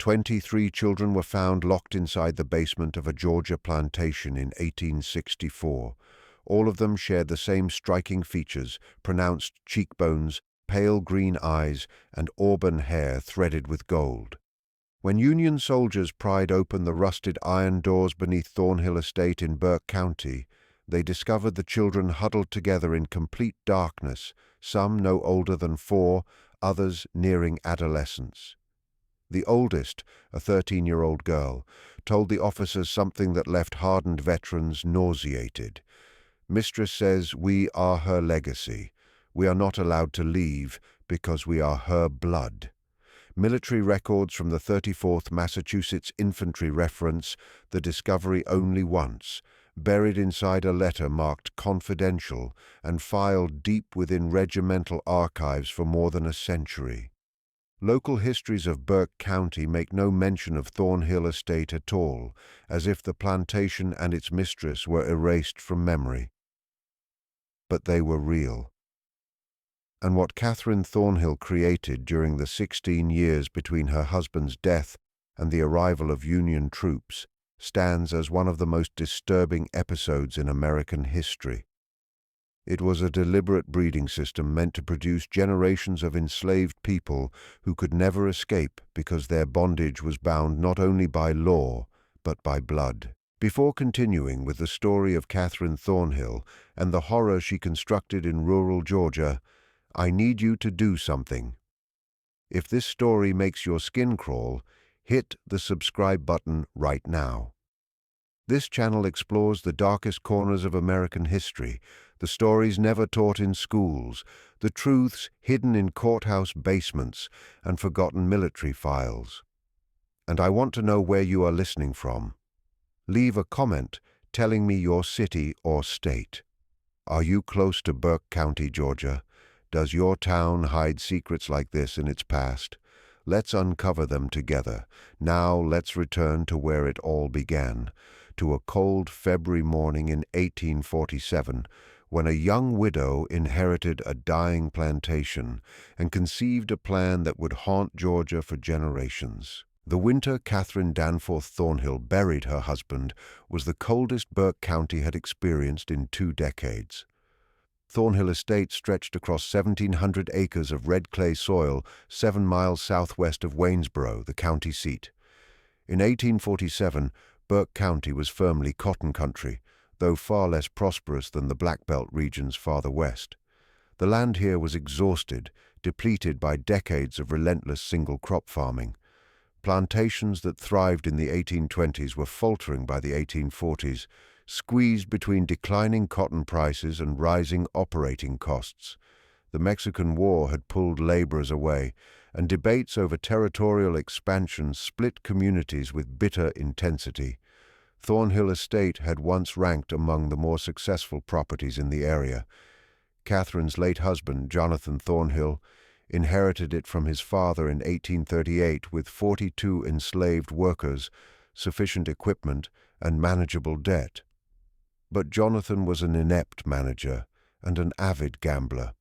23 children were found locked inside the basement of a Georgia plantation in 1864. All of them shared the same striking features: pronounced cheekbones, pale green eyes, and auburn hair threaded with gold. When Union soldiers pried open the rusted iron doors beneath Thornhill Estate in Burke County, they discovered the children huddled together in complete darkness, some no older than 4, others nearing adolescence. The oldest, a 13-year-old girl, told the officers something that left hardened veterans nauseated. "Mistress says we are her legacy. We are not allowed to leave because we are her blood." Military records from the 34th Massachusetts Infantry reference the discovery only once, buried inside a letter marked confidential and filed deep within regimental archives for more than a century. Local histories of Burke County make no mention of Thornhill Estate at all, as if the plantation and its mistress were erased from memory. But they were real. And what Catherine Thornhill created during the 16 years between her husband's death and the arrival of Union troops stands as one of the most disturbing episodes in American history. It was a deliberate breeding system meant to produce generations of enslaved people who could never escape because their bondage was bound not only by law, but by blood. Before continuing with the story of Catherine Thornhill and the horror she constructed in rural Georgia, I need you to do something. If this story makes your skin crawl, hit the subscribe button right now. This channel explores the darkest corners of American history, the stories never taught in schools, the truths hidden in courthouse basements and forgotten military files. And I want to know where you are listening from. Leave a comment telling me your city or state. Are you close to Burke County, Georgia? Does your town hide secrets like this in its past? Let's uncover them together. Now let's return to where it all began, to a cold February morning in 1847, when a young widow inherited a dying plantation and conceived a plan that would haunt Georgia for generations. The winter Catherine Danforth Thornhill buried her husband was the coldest Burke County had experienced in 2 decades. Thornhill Estate stretched across 1,700 acres of red clay soil 7 miles southwest of Waynesboro, the county seat. In 1847, Burke County was firmly cotton country, though far less prosperous than the Black Belt regions farther west. The land here was exhausted, depleted by decades of relentless single-crop farming. Plantations that thrived in the 1820s were faltering by the 1840s, squeezed between declining cotton prices and rising operating costs. The Mexican War had pulled laborers away, and debates over territorial expansion split communities with bitter intensity. Thornhill Estate had once ranked among the more successful properties in the area. Catherine's late husband, Jonathan Thornhill, inherited it from his father in 1838 with 42 enslaved workers, sufficient equipment, and manageable debt. But Jonathan was an inept manager and an avid gambler.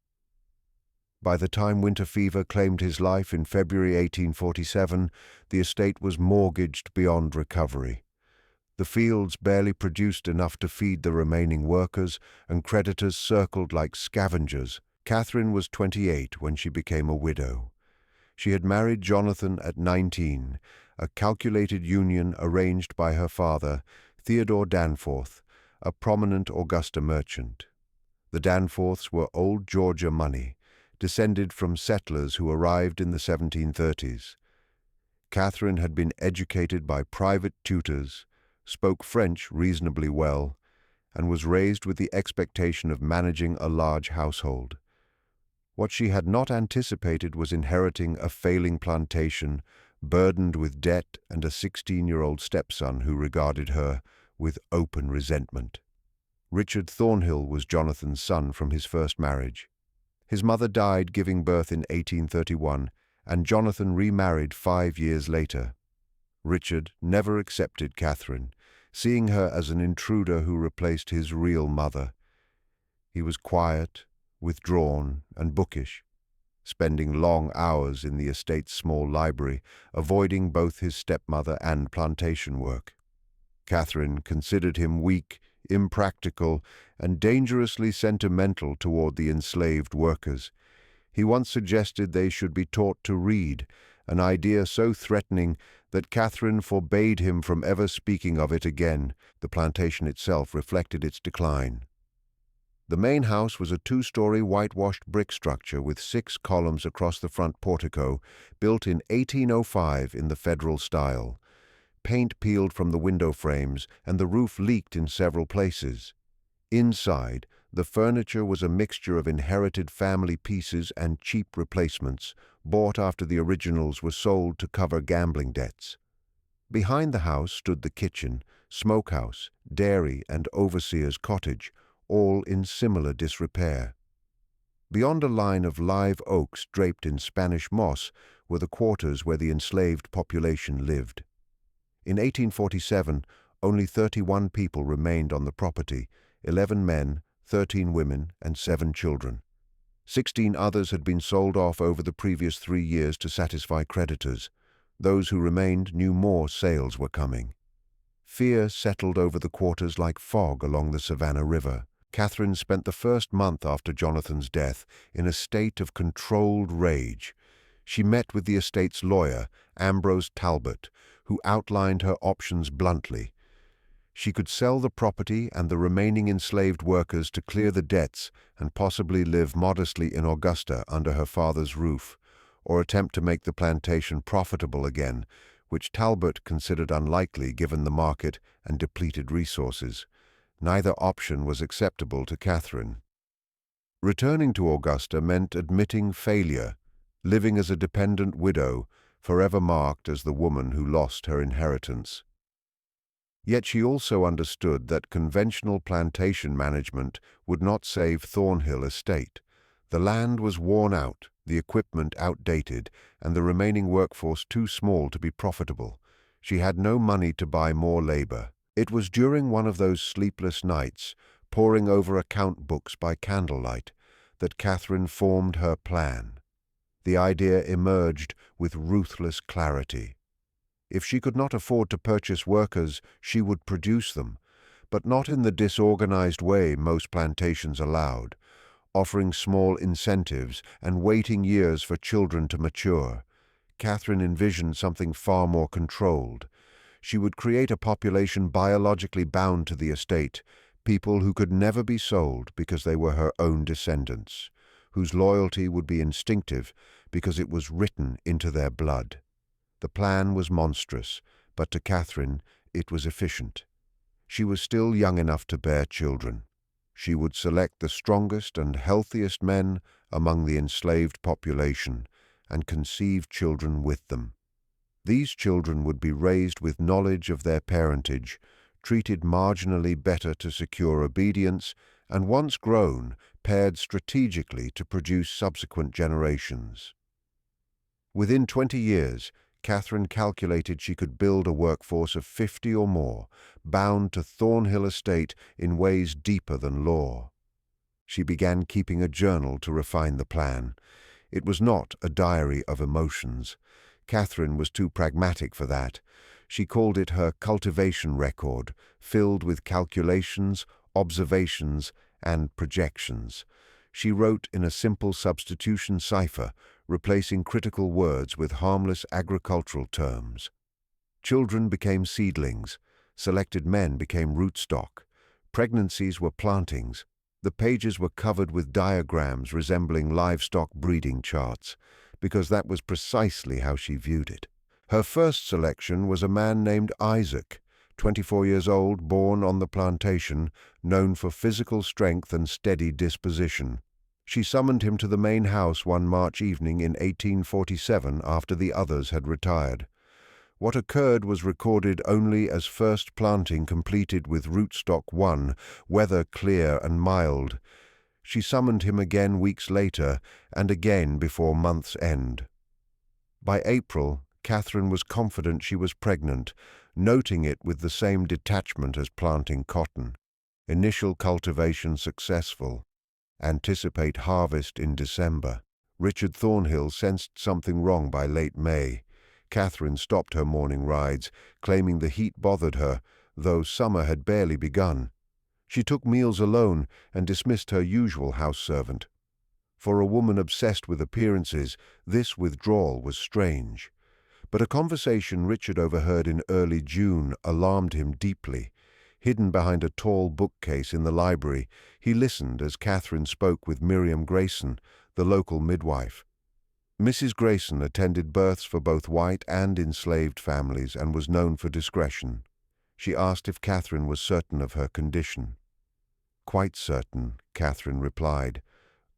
By the time winter fever claimed his life in February 1847, the estate was mortgaged beyond recovery. The fields barely produced enough to feed the remaining workers, and creditors circled like scavengers. Catherine was 28 when she became a widow. She had married Jonathan at 19, a calculated union arranged by her father, Theodore Danforth, a prominent Augusta merchant. The Danforths were old Georgia money, descended from settlers who arrived in the 1730s. Catherine had been educated by private tutors, spoke French reasonably well, and was raised with the expectation of managing a large household. What she had not anticipated was inheriting a failing plantation, burdened with debt, and a 16-year-old stepson who regarded her with open resentment. Richard Thornhill was Jonathan's son from his first marriage. His mother died giving birth in 1831, and Jonathan remarried 5 years later. Richard never accepted Catherine, seeing her as an intruder who replaced his real mother. He was quiet, withdrawn, and bookish, spending long hours in the estate's small library, avoiding both his stepmother and plantation work. Catherine considered him weak, impractical, and dangerously sentimental toward the enslaved workers. He once suggested they should be taught to read, an idea so threatening that Catherine forbade him from ever speaking of it again. The plantation itself reflected its decline. The main house was a two-story whitewashed brick structure with 6 columns across the front portico, built in 1805 in the Federal style. Paint peeled from the window frames, and the roof leaked in several places. Inside, the furniture was a mixture of inherited family pieces and cheap replacements, bought after the originals were sold to cover gambling debts. Behind the house stood the kitchen, smokehouse, dairy, and overseer's cottage, all in similar disrepair. Beyond a line of live oaks draped in Spanish moss were the quarters where the enslaved population lived. In 1847, only 31 people remained on the property, 11 men, 13 women, and 7 children. 16 others had been sold off over the previous 3 years to satisfy creditors. Those who remained knew more sales were coming. Fear settled over the quarters like fog along the Savannah River. Catherine spent the first month after Jonathan's death in a state of controlled rage. She met with the estate's lawyer, Ambrose Talbot, who outlined her options bluntly. She could sell the property and the remaining enslaved workers to clear the debts and possibly live modestly in Augusta under her father's roof, or attempt to make the plantation profitable again, which Talbot considered unlikely given the market and depleted resources. Neither option was acceptable to Catherine. Returning to Augusta meant admitting failure, living as a dependent widow, forever marked as the woman who lost her inheritance. Yet she also understood that conventional plantation management would not save Thornhill Estate. The land was worn out, the equipment outdated, and the remaining workforce too small to be profitable. She had no money to buy more labor. It was during one of those sleepless nights, poring over account books by candlelight, that Catherine formed her plan. The idea emerged with ruthless clarity. If she could not afford to purchase workers, she would produce them, but not in the disorganized way most plantations allowed, offering small incentives and waiting years for children to mature. Catherine envisioned something far more controlled. She would create a population biologically bound to the estate, people who could never be sold because they were her own descendants, whose loyalty would be instinctive because it was written into their blood. The plan was monstrous, but to Catherine it was efficient. She was still young enough to bear children. She would select the strongest and healthiest men among the enslaved population and conceive children with them. These children would be raised with knowledge of their parentage, treated marginally better to secure obedience, and once grown, paired strategically to produce subsequent generations. Within 20 years, Catherine calculated she could build a workforce of 50 or more, bound to Thornhill Estate in ways deeper than law. She began keeping a journal to refine the plan. It was not a diary of emotions. Catherine was too pragmatic for that. She called it her cultivation record, filled with calculations, observations, and projections. She wrote in a simple substitution cipher, replacing critical words with harmless agricultural terms. Children became seedlings. Selected men became rootstock. Pregnancies were plantings. The pages were covered with diagrams resembling livestock breeding charts, because that was precisely how she viewed it. Her first selection was a man named Isaac, 24 years old, born on the plantation, known for physical strength and steady disposition. She summoned him to the main house one March evening in 1847 after the others had retired. What occurred was recorded only as first planting completed with rootstock 1, weather clear and mild. She summoned him again weeks later, and again before month's end. By April, Catherine was confident she was pregnant, noting it with the same detachment as planting cotton. Initial cultivation successful. Anticipate harvest in December. Richard Thornhill sensed something wrong by late May. Catherine stopped her morning rides, claiming the heat bothered her, though summer had barely begun. She took meals alone and dismissed her usual house servant. For a woman obsessed with appearances, this withdrawal was strange. But a conversation Richard overheard in early June alarmed him deeply. Hidden behind a tall bookcase in the library, he listened as Catherine spoke with Miriam Grayson, the local midwife. Mrs. Grayson attended births for both white and enslaved families and was known for discretion. She asked if Catherine was certain of her condition. "Quite certain," Catherine replied.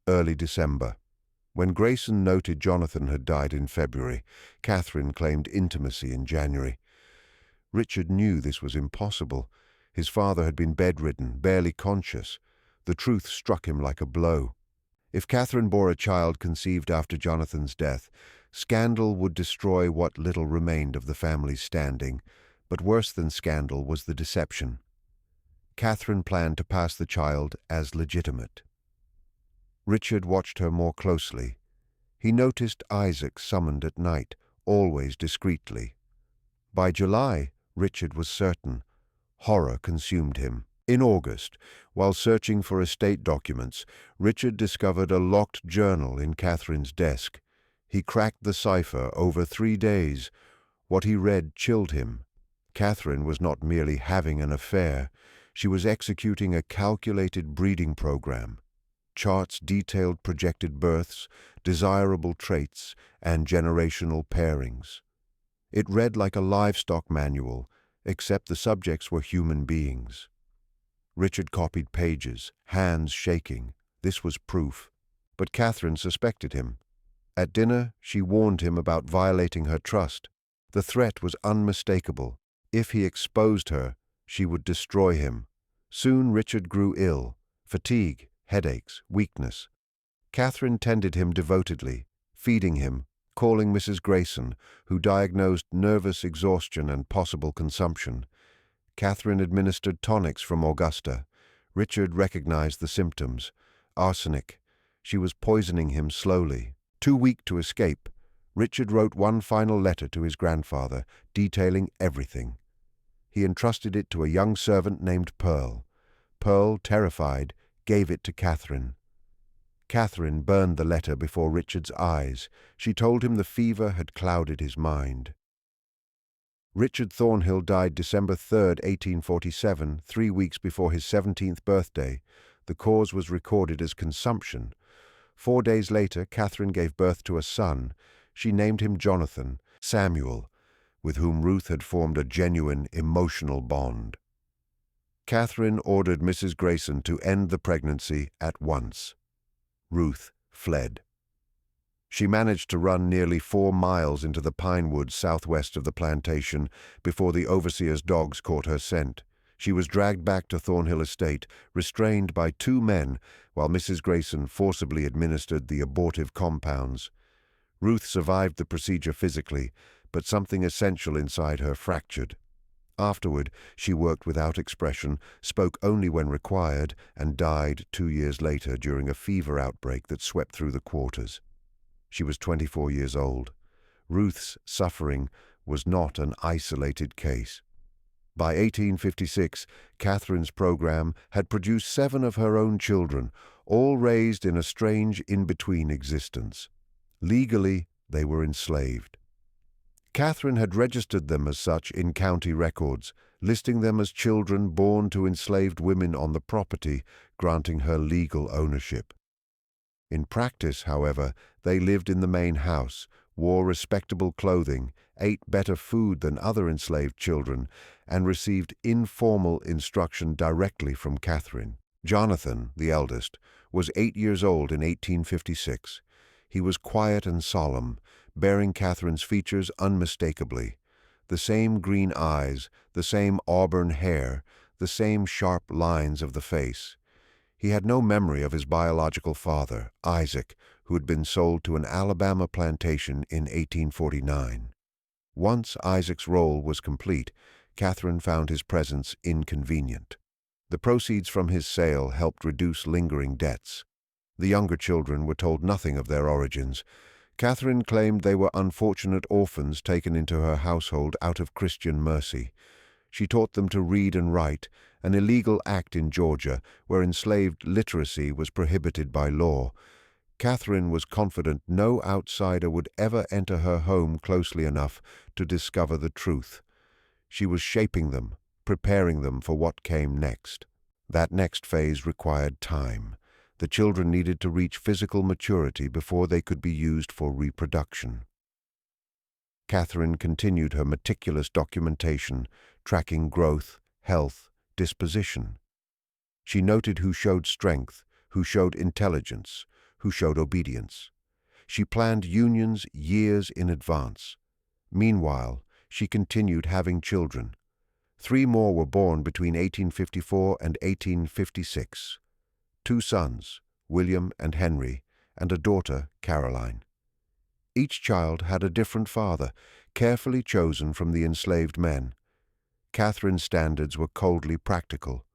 "Early December." When Grayson noted Jonathan had died in February, Catherine claimed intimacy in January. Richard knew this was impossible. His father had been bedridden, barely conscious. The truth struck him like a blow. If Catherine bore a child conceived after Jonathan's death, scandal would destroy what little remained of the family's standing. But worse than scandal was the deception. Catherine planned to pass the child as legitimate. Richard watched her more closely. He noticed Isaac summoned at night, always discreetly. By July, Richard was certain. Horror consumed him. In August, while searching for estate documents, Richard discovered a locked journal in Catherine's desk. He cracked the cipher over 3 days. What he read chilled him. Catherine was not merely having an affair. She was executing a calculated breeding program. Charts detailed projected births, desirable traits, and generational pairings. It read like a livestock manual, except the subjects were human beings. Richard copied pages, hands shaking. This was proof. But Catherine suspected him. At dinner, she warned him about violating her trust. The threat was unmistakable. If he exposed her, she would destroy him. Soon Richard grew ill. Fatigue, headaches, weakness. Catherine tended him devotedly, feeding him, calling Mrs. Grayson, who diagnosed nervous exhaustion and possible consumption. Catherine administered tonics from Augusta. Richard recognized the symptoms. Arsenic. She was poisoning him slowly. Too weak to escape, Richard wrote one final letter to his grandfather, detailing everything. He entrusted it to a young servant named Pearl. Pearl, terrified, gave it to Catherine. Catherine burned the letter before Richard's eyes. She told him the fever had clouded his mind. Richard Thornhill died December 3, 1847, 3 weeks before his 17th birthday. The cause was recorded as consumption. 4 days later, Catherine gave birth to a son. She named him Jonathan, Samuel, with whom Ruth had formed a genuine emotional bond. Catherine ordered Mrs. Grayson to end the pregnancy at once. Ruth fled. She managed to run nearly 4 miles into the pine woods southwest of the plantation before the overseer's dogs caught her scent. She was dragged back to Thornhill Estate, restrained by 2 men, while Mrs. Grayson forcibly administered the abortive compounds. Ruth survived the procedure physically, but something essential inside her fractured. Afterward, she worked without expression, spoke only when required, and died 2 years later during a fever outbreak that swept through the quarters. She was 24 years old. Ruth's suffering was not an isolated case. By 1856, Catherine's program had produced 7 of her own children, all raised in a strange in-between existence. Legally, they were enslaved. Catherine had registered them as such in county records, listing them as children born to enslaved women on the property, granting her legal ownership. In practice, however, they lived in the main house, wore respectable clothing, ate better food than other enslaved children, and received informal instruction directly from Catherine. Jonathan, the eldest, was 8 years old in 1856. He was quiet and solemn, bearing Catherine's features unmistakably. The same green eyes, the same auburn hair, the same sharp lines of the face. He had no memory of his biological father, Isaac, who had been sold to an Alabama plantation in 1849. Once Isaac's role was complete, Catherine found his presence inconvenient. The proceeds from his sale helped reduce lingering debts. The younger children were told nothing of their origins. Catherine claimed they were unfortunate orphans taken into her household out of Christian mercy. She taught them to read and write, an illegal act in Georgia where enslaved literacy was prohibited by law. Catherine was confident no outsider would ever enter her home closely enough to discover the truth. She was shaping them, preparing them for what came next. That next phase required time. The children needed to reach physical maturity before they could be used for reproduction. Catherine continued her meticulous documentation, tracking growth, health, disposition. She noted who showed strength, who showed intelligence, who showed obedience. She planned unions years in advance. Meanwhile, she continued having children. 3 more were born between 1854 and 1856. 2 sons, William and Henry, and a daughter, Caroline. Each child had a different father, carefully chosen from the enslaved men. Catherine's standards were coldly practical.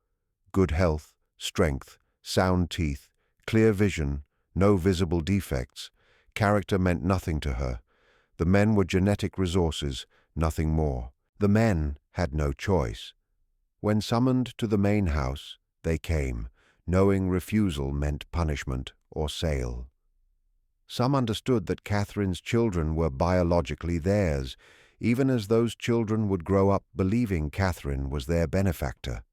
Good health, strength, sound teeth, clear vision, no visible defects. Character meant nothing to her. The men were genetic resources, nothing more. The men had no choice. When summoned to the main house, they came, knowing refusal meant punishment or sale. Some understood that Catherine's children were biologically theirs, even as those children would grow up believing Catherine was their benefactor.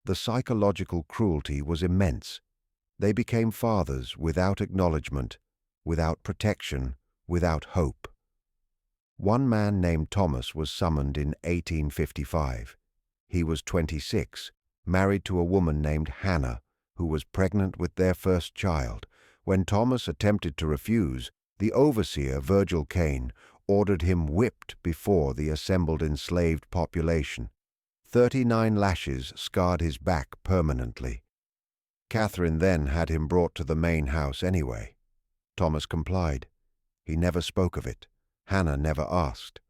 The psychological cruelty was immense. They became fathers without acknowledgement, without protection, without hope. One man named Thomas was summoned in 1855. He was 26, married to a woman named Hannah, who was pregnant with their first child. When Thomas attempted to refuse, the overseer, Virgil Kane, ordered him whipped before the assembled enslaved population. 39 lashes scarred his back permanently. Catherine then had him brought to the main house anyway. Thomas complied. He never spoke of it. Hannah never asked.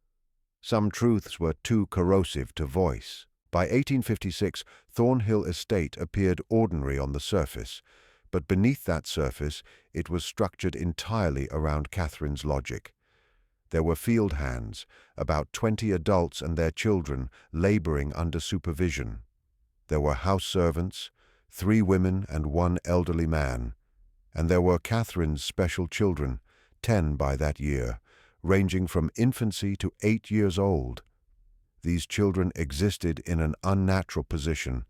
Some truths were too corrosive to voice. By 1856, Thornhill Estate appeared ordinary on the surface, but beneath that surface it was structured entirely around Catherine's logic. There were field hands, about 20 adults and their children laboring under supervision. There were house servants, 3 women and 1 elderly man. And there were Catherine's special children, 10 by that year, ranging from infancy to 8 years old. These children existed in an unnatural position.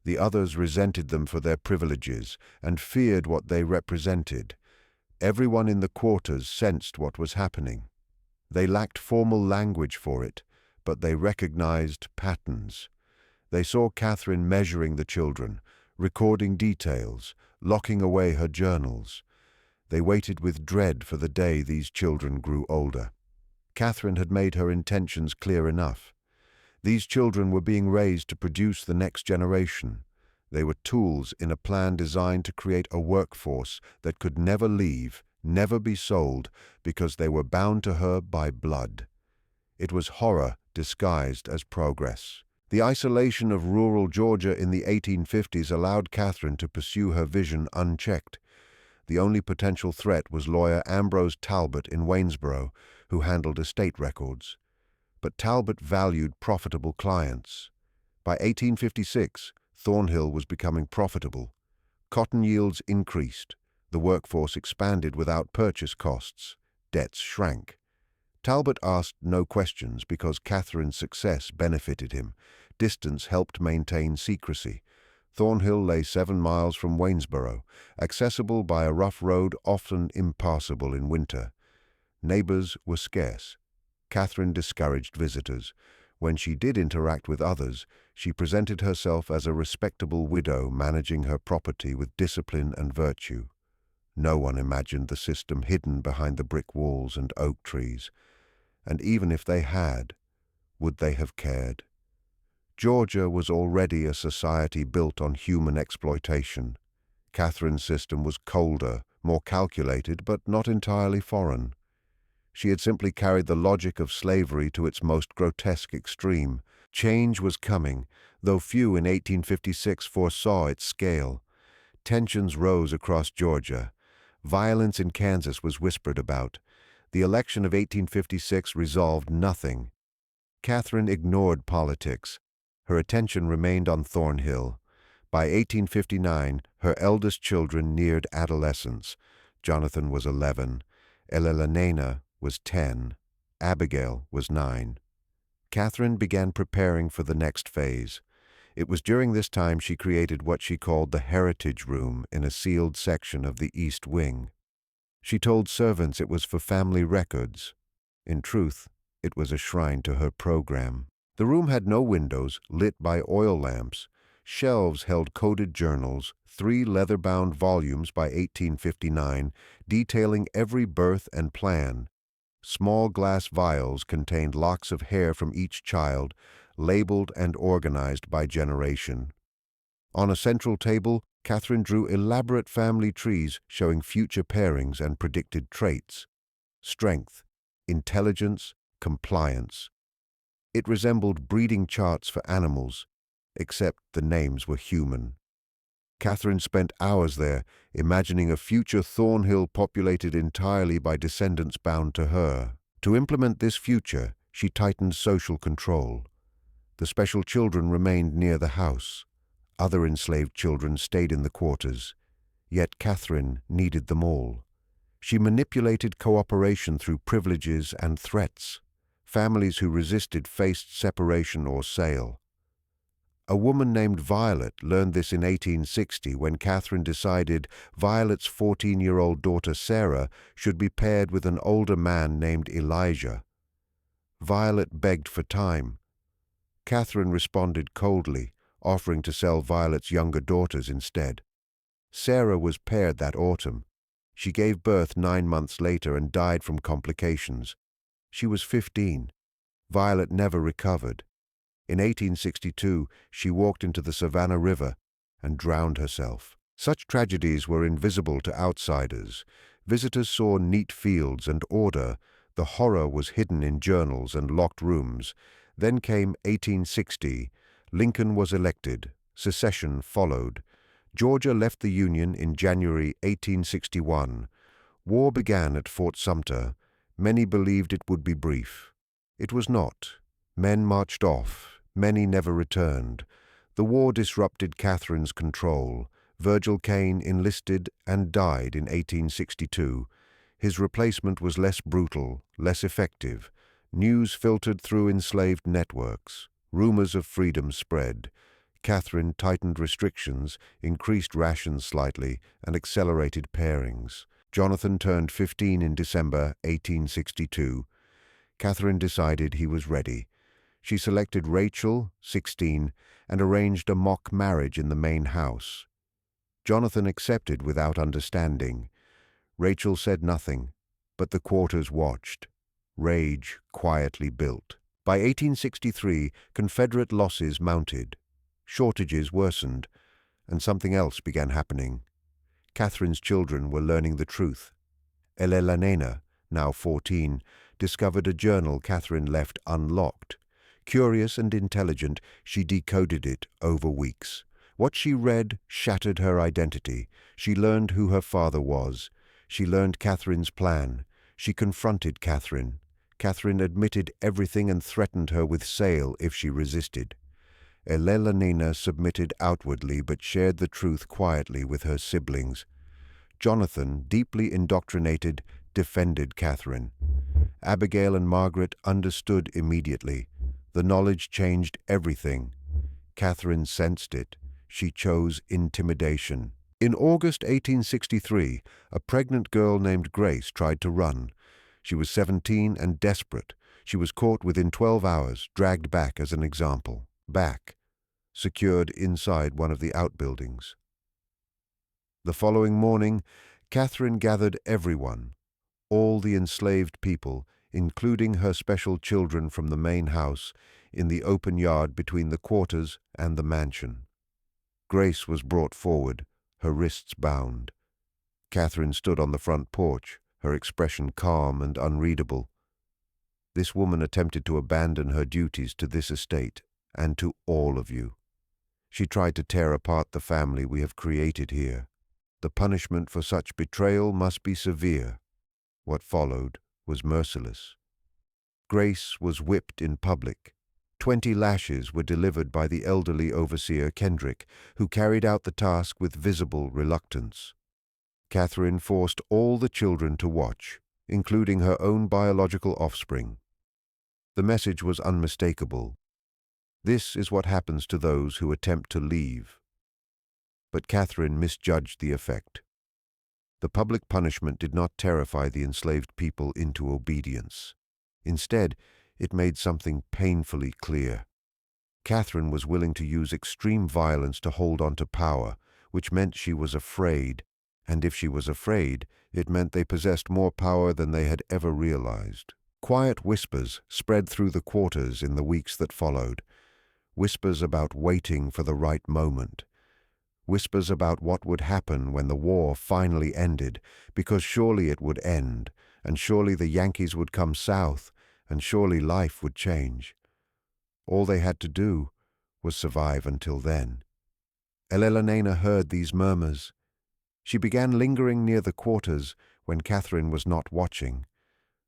The others resented them for their privileges and feared what they represented. Everyone in the quarters sensed what was happening. They lacked formal language for it, but they recognized patterns. They saw Catherine measuring the children, recording details, locking away her journals. They waited with dread for the day these children grew older. Catherine had made her intentions clear enough. These children were being raised to produce the next generation. They were tools in a plan designed to create a workforce that could never leave, never be sold, because they were bound to her by blood. It was horror disguised as progress. The isolation of rural Georgia in the 1850s allowed Catherine to pursue her vision unchecked. The only potential threat was lawyer Ambrose Talbot in Waynesboro, who handled estate records. But Talbot valued profitable clients. By 1856, Thornhill was becoming profitable. Cotton yields increased. The workforce expanded without purchase costs. Debts shrank. Talbot asked no questions because Catherine's success benefited him. Distance helped maintain secrecy. Thornhill lay 7 miles from Waynesboro, accessible by a rough road often impassable in winter. Neighbors were scarce. Catherine discouraged visitors. When she did interact with others, she presented herself as a respectable widow managing her property with discipline and virtue. No one imagined the system hidden behind the brick walls and oak trees. And even if they had, would they have cared? Georgia was already a society built on human exploitation. Catherine's system was colder, more calculated, but not entirely foreign. She had simply carried the logic of slavery to its most grotesque extreme. Change was coming, though few in 1856 foresaw its scale. Tensions rose across Georgia. Violence in Kansas was whispered about. The election of 1856 resolved nothing. Catherine ignored politics. Her attention remained on Thornhill. By 1859, her eldest children neared adolescence. Jonathan was 11. Elelena was 10. Abigail was 9. Catherine began preparing for the next phase. It was during this time she created what she called the Heritage Room in a sealed section of the East Wing. She told servants it was for family records. In truth, it was a shrine to her program. The room had no windows, lit by oil lamps. Shelves held coded journals, 3 leather-bound volumes by 1859, detailing every birth and plan. Small glass vials contained locks of hair from each child, labeled and organized by generation. On a central table, Catherine drew elaborate family trees showing future pairings and predicted traits: strength, intelligence, compliance. It resembled breeding charts for animals, except the names were human. Catherine spent hours there, imagining a future Thornhill populated entirely by descendants bound to her. To implement this future, she tightened social control. The special children remained near the house. Other enslaved children stayed in the quarters. Yet Catherine needed them all. She manipulated cooperation through privileges and threats. Families who resisted faced separation or sale. A woman named Violet learned this in 1860 when Catherine decided Violet's 14-year-old daughter Sarah should be paired with an older man named Elijah. Violet begged for time. Catherine responded coldly, offering to sell Violet's younger daughters instead. Sarah was paired that autumn. She gave birth 9 months later and died from complications. She was 15. Violet never recovered. In 1862, she walked into the Savannah River and drowned herself. Such tragedies were invisible to outsiders. Visitors saw neat fields and order. The horror was hidden in journals and locked rooms. Then came 1860. Lincoln was elected. Secession followed. Georgia left the Union in January 1861. War began at Fort Sumter. Many believed it would be brief. It was not. Men marched off. Many never returned. The war disrupted Catherine's control. Virgil Kane enlisted and died in 1862. His replacement was less brutal, less effective. News filtered through enslaved networks. Rumors of freedom spread. Catherine tightened restrictions, increased rations slightly, and accelerated pairings. Jonathan turned 15 in December 1862. Catherine decided he was ready. She selected Rachel, 16, and arranged a mock marriage in the main house. Jonathan accepted without understanding. Rachel said nothing, but the quarters watched. Rage quietly built. By 1863, Confederate losses mounted. Shortages worsened, and something else began happening. Catherine's children were learning the truth. Elelena, now 14, discovered a journal Catherine left unlocked. Curious and intelligent, she decoded it over weeks. What she read shattered her identity. She learned who her father was. She learned Catherine's plan. She confronted Catherine. Catherine admitted everything and threatened her with sale if she resisted. Elelena submitted outwardly but shared the truth quietly with her siblings. Jonathan, deeply indoctrinated, defended Catherine. Abigail and Margaret understood immediately. The knowledge changed everything. Catherine sensed it. She chose intimidation. In August 1863, a pregnant girl named Grace tried to run. She was 17 and desperate. She was caught within 12 hours, dragged back as an example. Back, secured inside one of the outbuildings. The following morning, Catherine gathered everyone, all the enslaved people, including her special children from the main house, in the open yard between the quarters and the mansion. Grace was brought forward, her wrists bound. Catherine stood on the front porch, her expression calm and unreadable. This woman attempted to abandon her duties to this estate and to all of you. She tried to tear apart the family we have created here. The punishment for such betrayal must be severe. What followed was merciless. Grace was whipped in public. 20 lashes were delivered by the elderly overseer Kendrick, who carried out the task with visible reluctance. Catherine forced all the children to watch, including her own biological offspring. The message was unmistakable. This is what happens to those who attempt to leave. But Catherine misjudged the effect. The public punishment did not terrify the enslaved people into obedience. Instead, it made something painfully clear. Catherine was willing to use extreme violence to hold on to power, which meant she was afraid, and if she was afraid, it meant they possessed more power than they had ever realized. Quiet whispers spread through the quarters in the weeks that followed. Whispers about waiting for the right moment. Whispers about what would happen when the war finally ended, because surely it would end, and surely the Yankees would come south, and surely life would change. All they had to do was survive until then. Elena heard these murmurs. She began lingering near the quarters when Catherine was not watching,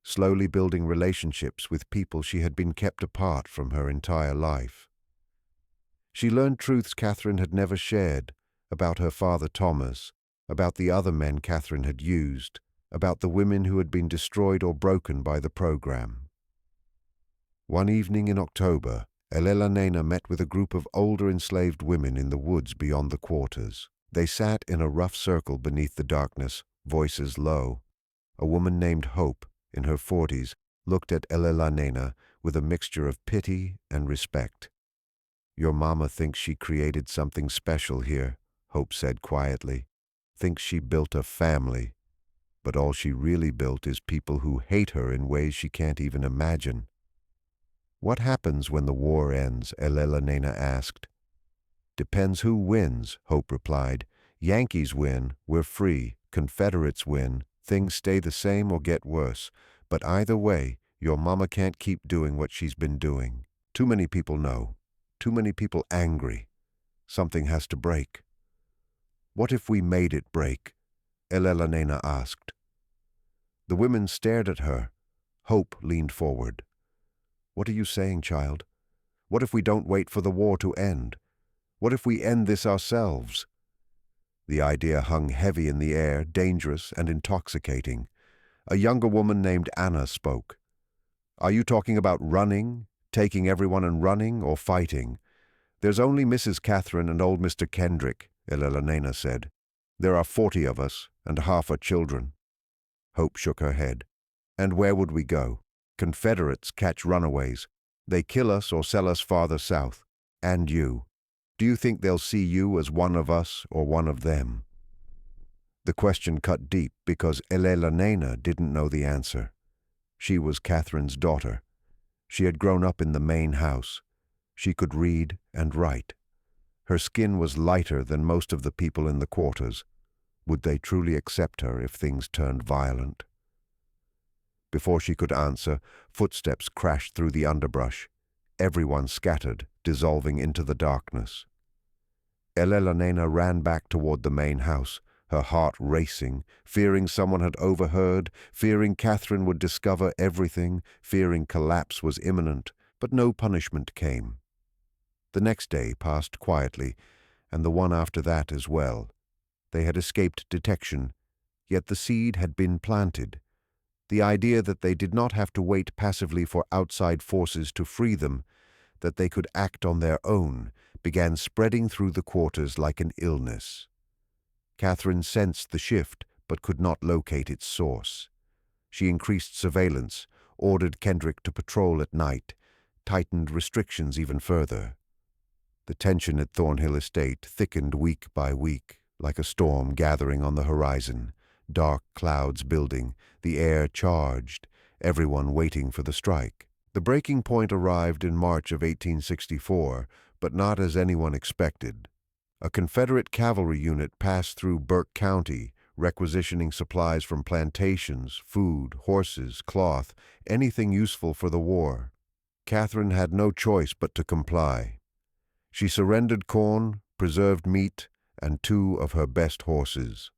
slowly building relationships with people she had been kept apart from her entire life. She learned truths Catherine had never shared, about her father Thomas, about the other men Catherine had used, about the women who had been destroyed or broken by the program. One evening in October, Elena met with a group of older enslaved women in the woods beyond the quarters. They sat in a rough circle beneath the darkness, voices low. A woman named Hope, in her 40s, looked at Elena with a mixture of pity and respect. "Your mama thinks she created something special here," Hope said quietly. "Thinks she built a family. But all she really built is people who hate her in ways she can't even imagine." "What happens when the war ends?" Elena asked. "Depends who wins," Hope replied. "Yankees win, we're free. Confederates win, things stay the same or get worse. But either way, your mama can't keep doing what she's been doing. Too many people know. Too many people angry. Something has to break." "What if we made it break?" Elena asked. The women stared at her. Hope leaned forward. "What are you saying, child? What if we don't wait for the war to end? What if we end this ourselves?" The idea hung heavy in the air, dangerous and intoxicating. A younger woman named Anna spoke. "Are you talking about running, taking everyone and running, or fighting?" "There's only Mrs. Catherine and old Mr. Kendrick," Elena said. "There are 40 of us, and half are children." Hope shook her head. "And where would we go? Confederates catch runaways. They kill us or sell us farther south. And you. Do you think they'll see you as one of us or one of them?" The question cut deep because Elena didn't know the answer. She was Catherine's daughter. She had grown up in the main house. She could read and write. Her skin was lighter than most of the people in the quarters. Would they truly accept her if things turned violent? Before she could answer, footsteps crashed through the underbrush. Everyone scattered, dissolving into the darkness. Elena ran back toward the main house, her heart racing, fearing someone had overheard, fearing Catherine would discover everything, fearing collapse was imminent, but no punishment came. The next day passed quietly, and the one after that as well. They had escaped detection, yet the seed had been planted. The idea that they did not have to wait passively for outside forces to free them, that they could act on their own, began spreading through the quarters like an illness. Catherine sensed the shift, but could not locate its source. She increased surveillance, ordered Kendrick to patrol at night, tightened restrictions even further. The tension at Thornhill Estate thickened week by week, like a storm gathering on the horizon, dark clouds building, the air charged, everyone waiting for the strike. The breaking point arrived in March of 1864, but not as anyone expected. A Confederate cavalry unit passed through Burke County, requisitioning supplies from plantations, food, horses, cloth, anything useful for the war. Catherine had no choice but to comply. She surrendered corn, preserved meat, and 2 of her best horses.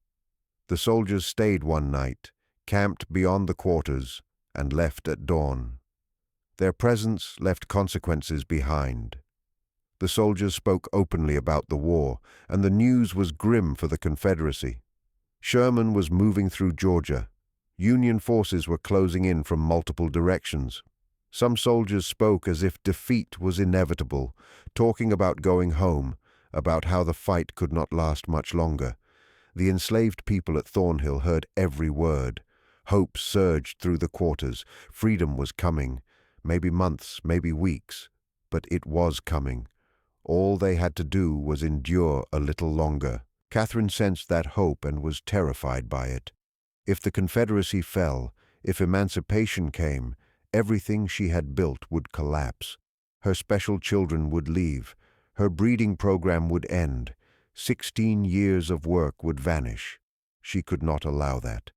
The soldiers stayed one night, camped beyond the quarters, and left at dawn. Their presence left consequences behind. The soldiers spoke openly about the war, and the news was grim for the Confederacy. Sherman was moving through Georgia. Union forces were closing in from multiple directions. Some soldiers spoke as if defeat was inevitable, talking about going home, about how the fight could not last much longer. The enslaved people at Thornhill heard every word. Hope surged through the quarters. Freedom was coming. Maybe months, maybe weeks, but it was coming. All they had to do was endure a little longer. Catherine sensed that hope and was terrified by it. If the Confederacy fell, if emancipation came, everything she had built would collapse. Her special children would leave. Her breeding program would end. 16 years of work would vanish. She could not allow that.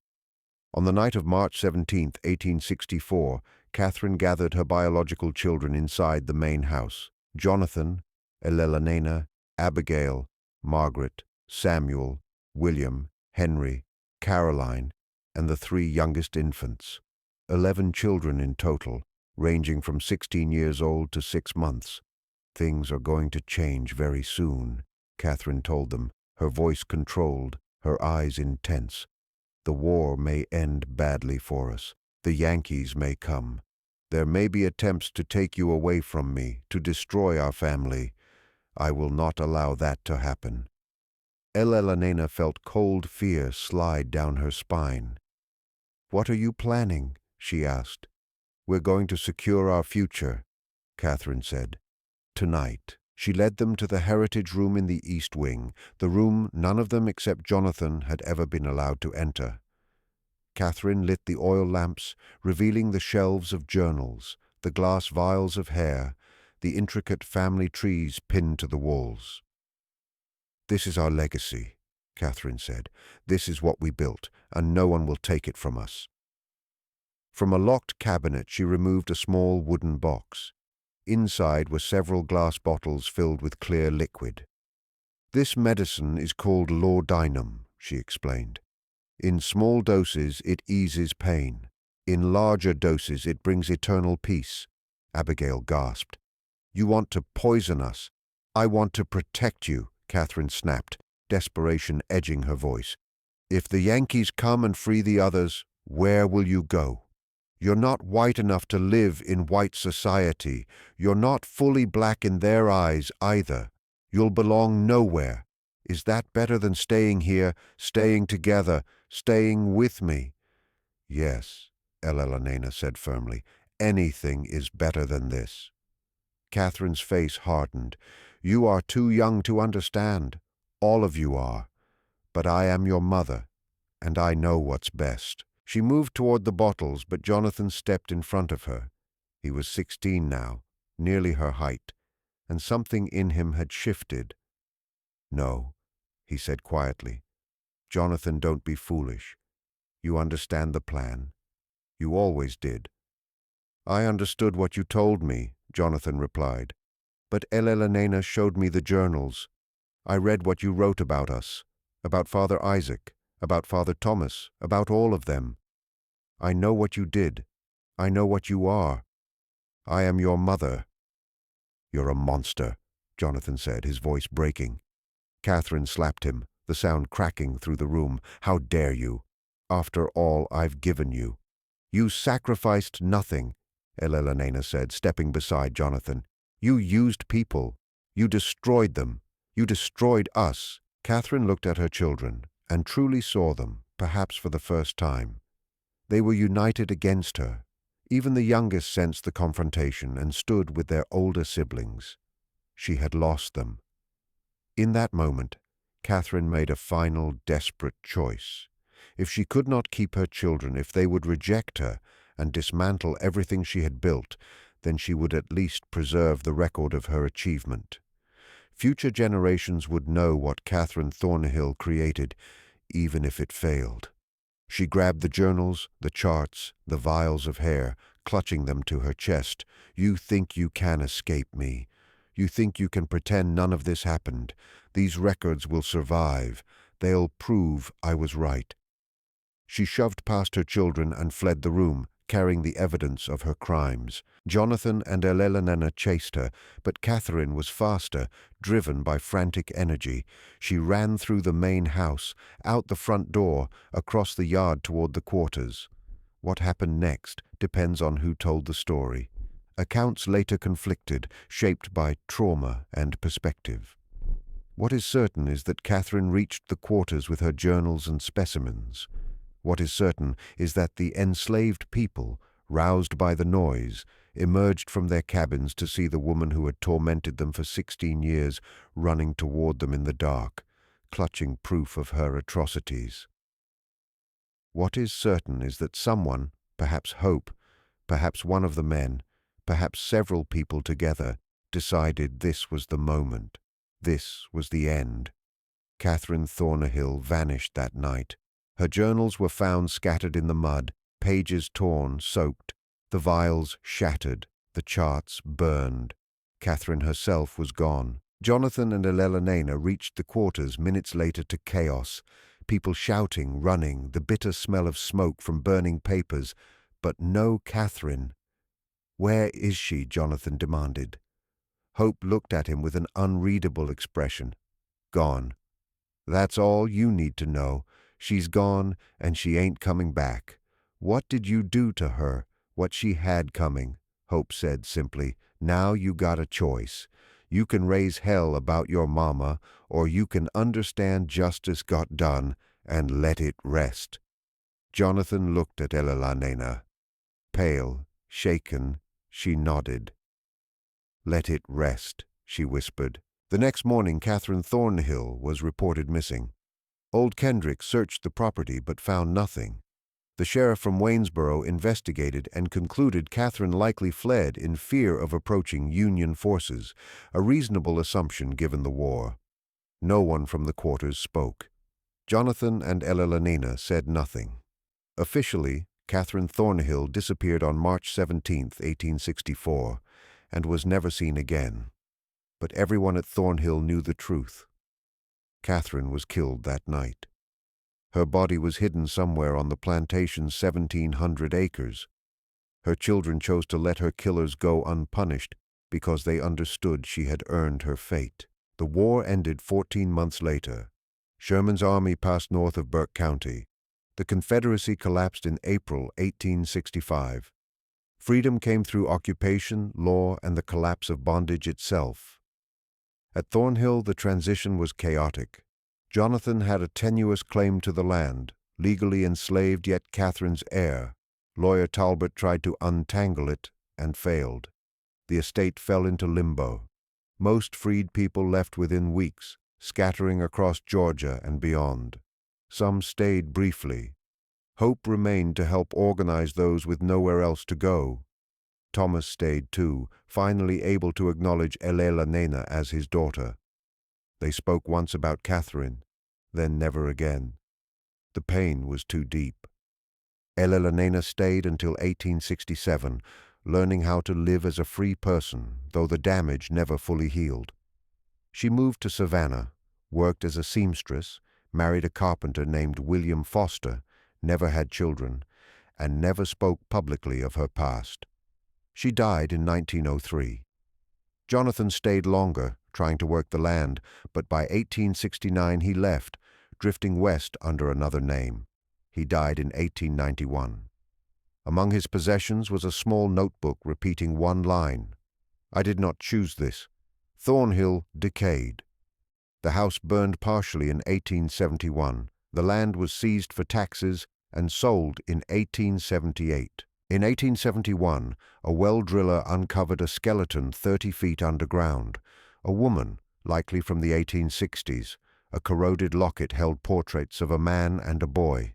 On the night of March 17, 1864, Catherine gathered her biological children inside the main house: Jonathan, Elelena, Abigail, Margaret, Samuel, William, Henry, Caroline, and the 3 youngest infants. 11 children in total, ranging from 16 years old to 6 months. "Things are going to change very soon," Catherine told them, her voice controlled, her eyes intense. "The war may end badly for us. The Yankees may come. There may be attempts to take you away from me, to destroy our family. I will not allow that to happen." Elelena felt cold fear slide down her spine. "What are you planning?" she asked. "We're going to secure our future," Catherine said. "Tonight." She led them to the heritage room in the East Wing, the room none of them except Jonathan had ever been allowed to enter. Catherine lit the oil lamps, revealing the shelves of journals, the glass vials of hair, the intricate family trees pinned to the walls. "This is our legacy," Catherine said. "This is what we built, and no one will take it from us." From a locked cabinet she removed a small wooden box. Inside were several glass bottles filled with clear liquid. "This medicine is called laudanum," she explained. "In small doses it eases pain. In larger doses it brings eternal peace." Abigail gasped. "You want to poison us." "I want to protect you," Catherine snapped, desperation edging her voice. "If the Yankees come and free the others, where will you go? You're not white enough to live in white society. You're not fully black in their eyes either. You'll belong nowhere. Is that better than staying here, staying together, staying with me?" "Yes," Elelena said firmly. "Anything is better than this." Catherine's face hardened. "You are too young to understand. All of you are. But I am your mother, and I know what's best." She moved toward the bottles, but Jonathan stepped in front of her. He was 16 now, nearly her height, and something in him had shifted. "No," he said quietly. "Jonathan, don't be foolish. You understand the plan. You always did." "I understood what you told me," Jonathan replied. "But Elelena showed me the journals. I read what you wrote about us, about Father Isaac, about Father Thomas, about all of them. I know what you did. I know what you are. I am your mother." "You're a monster," Jonathan said, his voice breaking. Catherine slapped him, the sound cracking through the room. "How dare you? After all I've given you." "You sacrificed nothing," Elelena said, stepping beside Jonathan. "You used people. You destroyed them. You destroyed us." Catherine looked at her children and truly saw them, perhaps for the first time. They were united against her. Even the youngest sensed the confrontation and stood with their older siblings. She had lost them. In that moment, Catherine made a final, desperate choice. If she could not keep her children, if they would reject her and dismantle everything she had built, then she would at least preserve the record of her achievement. Future generations would know what Catherine Thornhill created, even if it failed. She grabbed the journals, the charts, the vials of hair, clutching them to her chest. "You think you can escape me. You think you can pretend none of this happened. These records will survive. They'll prove I was right." She shoved past her children and fled the room, carrying the evidence of her crimes. Jonathan and Elelonena chased her, but Catherine was faster, driven by frantic energy. She ran through the main house, out the front door, across the yard toward the quarters. What happened next depends on who told the story. Accounts later conflicted, shaped by trauma and perspective. What is certain is that Catherine reached the quarters with her journals and specimens. What is certain is that the enslaved people, roused by the noise, emerged from their cabins to see the woman who had tormented them for 16 years running toward them in the dark, clutching proof of her atrocities. What is certain is that someone, perhaps Hope, perhaps one of the men, perhaps several people together, decided this was the moment. This was the end. Catherine Thornhill vanished that night. Her journals were found scattered in the mud, pages torn, soaked, the vials shattered, the charts burned. Catherine herself was gone. Jonathan and Elelonena reached the quarters minutes later to chaos, people shouting, running, the bitter smell of smoke from burning papers, but no Catherine. "Where is she?" Jonathan demanded. Hope looked at him with an unreadable expression. "Gone. That's all you need to know. She's gone, and she ain't coming back. What did you do to her? What she had coming?" Hope said simply. "Now you got a choice. You can raise hell about your mama, or you can understand justice got done and let it rest." Jonathan looked at Elelonena. Pale, shaken, she nodded. "Let it rest," she whispered. The next morning, Catherine Thornhill was reported missing. Old Kendrick searched the property but found nothing. The sheriff from Waynesboro investigated and concluded Catherine likely fled in fear of approaching Union forces, a reasonable assumption given the war. No one from the quarters spoke. Jonathan and Elelonena said nothing. Officially, Catherine Thornhill disappeared on March 17, 1864, and was never seen again. But everyone at Thornhill knew the truth. Catherine was killed that night. Her body was hidden somewhere on the plantation's 1,700 acres. Her children chose to let her killers go unpunished because they understood she had earned her fate. The war ended 14 months later. Sherman's army passed north of Burke County. The Confederacy collapsed in April 1865. Freedom came through occupation, law, and the collapse of bondage itself. At Thornhill, the transition was chaotic. Jonathan had a tenuous claim to the land, legally enslaved yet Catherine's heir. Lawyer Talbot tried to untangle it and failed. The estate fell into limbo. Most freed people left within weeks, scattering across Georgia and beyond. Some stayed briefly. Hope remained to help organize those with nowhere else to go. Thomas stayed too, finally able to acknowledge Elelonena as his daughter. They spoke once about Catherine, then never again. The pain was too deep. Elelonena stayed until 1867, learning how to live as a free person, though the damage never fully healed. She moved to Savannah, worked as a seamstress, married a carpenter named William Foster, never had children, and never spoke publicly of her past. She died in 1903. Jonathan stayed longer, trying to work the land, but by 1869 he left, drifting west under another name. He died in 1891. Among his possessions was a small notebook repeating one line: "I did not choose this." Thornhill decayed. The house burned partially in 1871. The land was seized for taxes and sold in 1878. In 1871, a well driller uncovered a skeleton 30 feet underground. A woman, likely from the 1860s. A corroded locket held portraits of a man and a boy.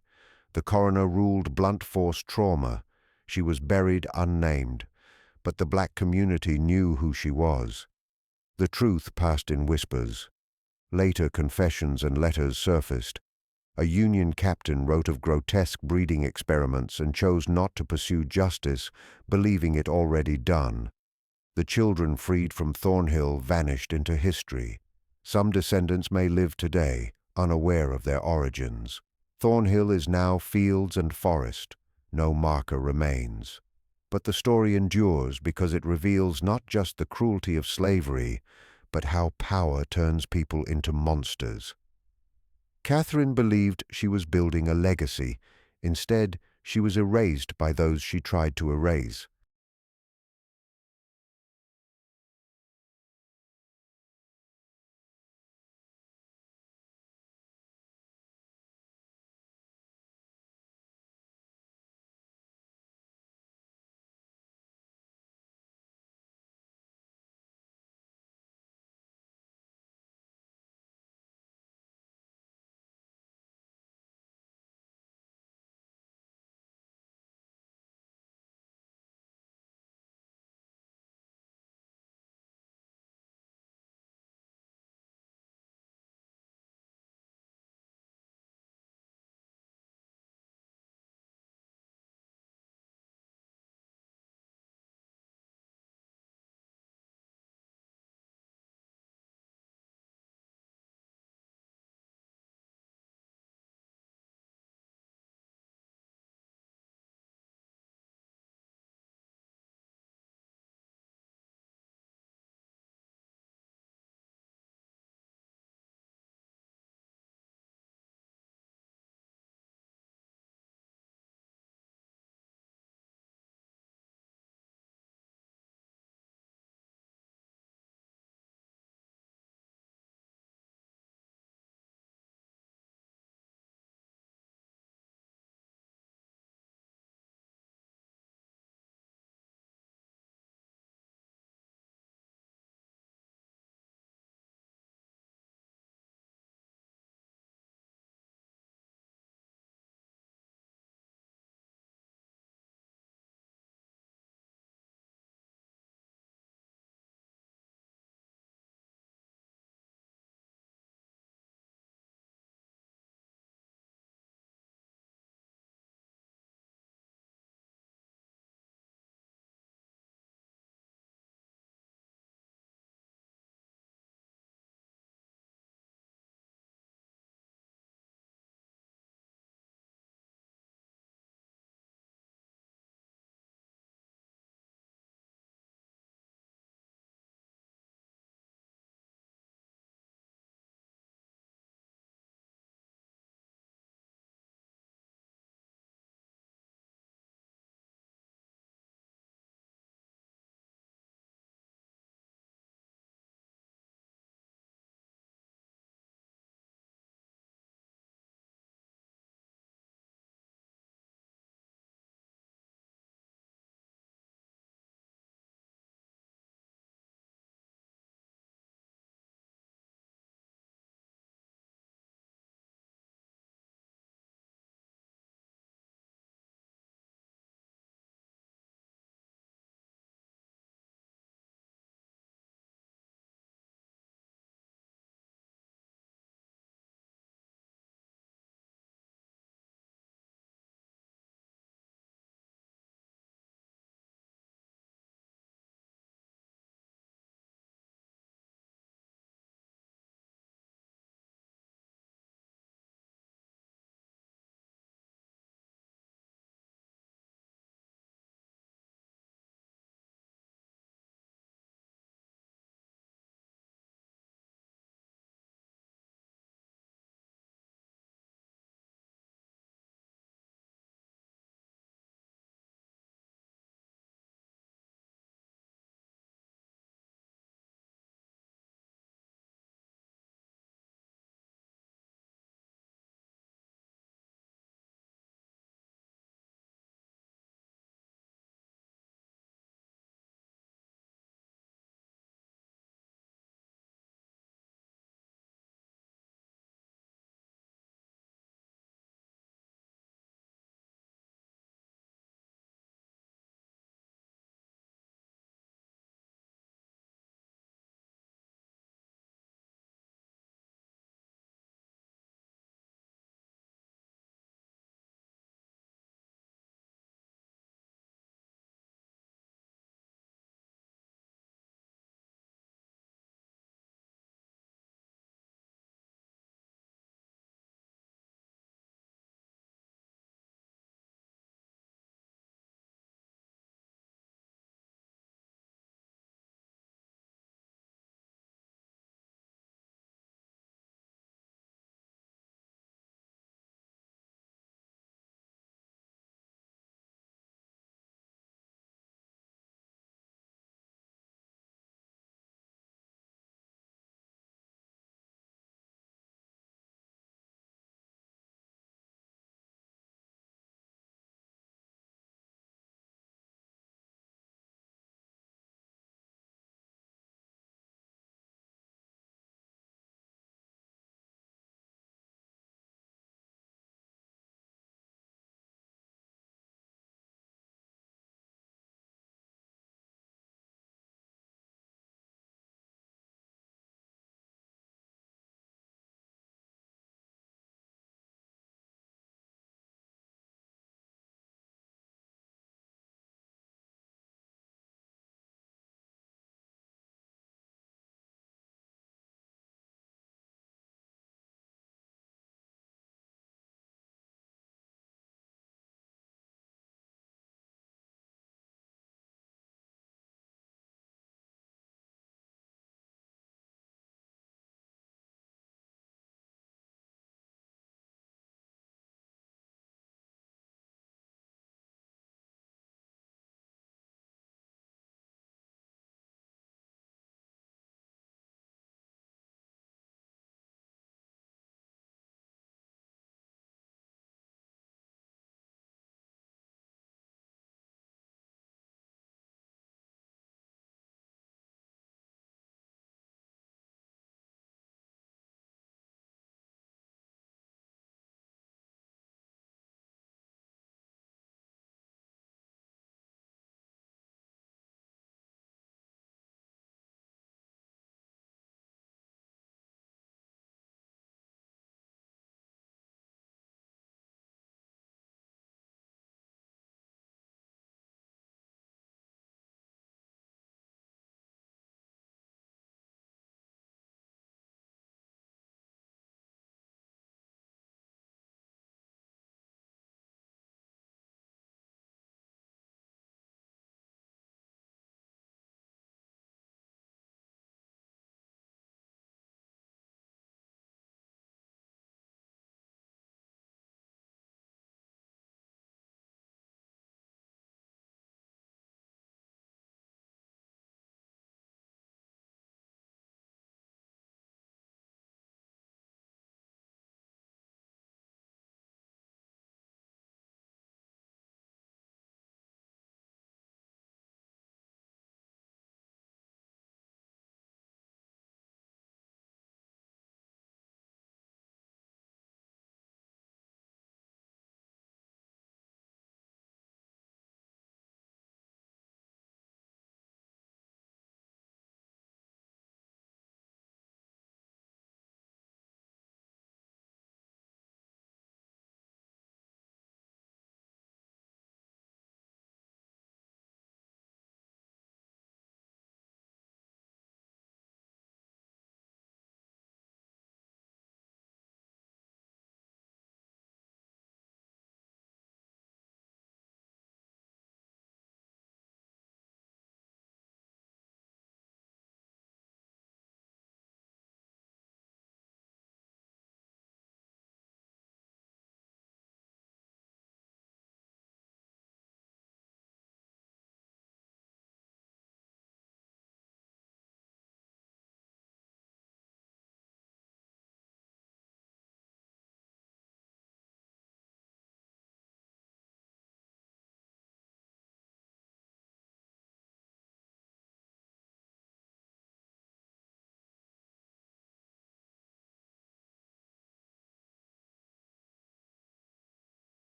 The coroner ruled blunt force trauma. She was buried unnamed, but the black community knew who she was. The truth passed in whispers. Later confessions and letters surfaced. A Union captain wrote of grotesque breeding experiments and chose not to pursue justice, believing it already done. The children freed from Thornhill vanished into history. Some descendants may live today, unaware of their origins. Thornhill is now fields and forest. No marker remains. But the story endures because it reveals not just the cruelty of slavery, but how power turns people into monsters. Catherine believed she was building a legacy. Instead, she was erased by those she tried to erase.